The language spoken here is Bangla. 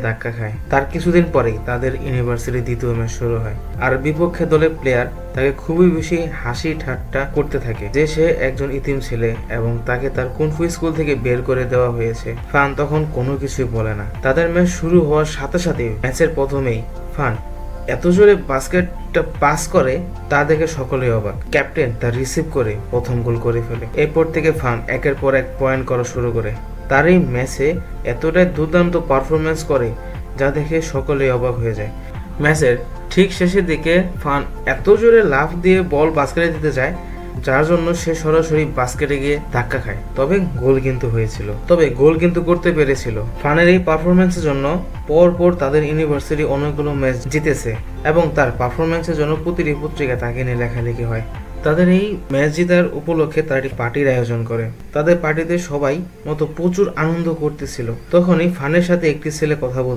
ধাক্কা খায়। তার কিছুদিন পরেই তাদের ইউনিভার্সিটির দ্বিতীয় ম্যাচ শুরু হয়, আর বিপক্ষে দলের প্লেয়ার তাকে খুবই বেশি হাসি ঠাট্টা করতে থাকে যে সে একজন ইতিম ছেলে এবং তাকে তার কুনফু স্কুল থেকে বের করে দেওয়া হয়েছে। ফান তখন কোনো কিছুই বলে না। তাদের ম্যাচ শুরু হওয়ার সাথে সাথে ম্যাচের প্রথমেই ফান এত জোরে বাস্কেটটা পাস করে তা দেখে সকলেই অবাক। ক্যাপ্টেন তা রিসিভ করে প্রথম গোল করে ফেলে। এরপর থেকে ফান একের পর এক পয়েন্ট করা শুরু করে। তার এই ম্যাচে এতটাই দুর্দান্ত পারফরমেন্স করে যা দেখে সকলেই অবাক হয়ে যায়। ম্যাচের ঠিক শেষের দিকে ফান এত জোরে লাফ দিয়ে বল বাস্কেটে দিতে যায় যার জন্য সে সরাসরি বাস্কেটে গিয়ে ধাক্কা খায়। তবে গোল কিন্তু করতে পেরেছিল। ফানের এই পারফরমেন্সের জন্য পর তাদের ইউনিভার্সিটি অনেকগুলো ম্যাচ জিতেছে এবং তার পারফরমেন্সের জন্য প্রতিটি পত্রিকায় তাকে নিয়ে লেখালেখি হয়। তাদের এই ম্যাচ জেতার উপলক্ষে তারা একটি পার্টির আয়োজন করে। তাদের পার্টিতে সবাই মতো প্রচুর আনন্দ করতেছিল। তখনই ফানের সাথে একটি ছেলে কথা বলতে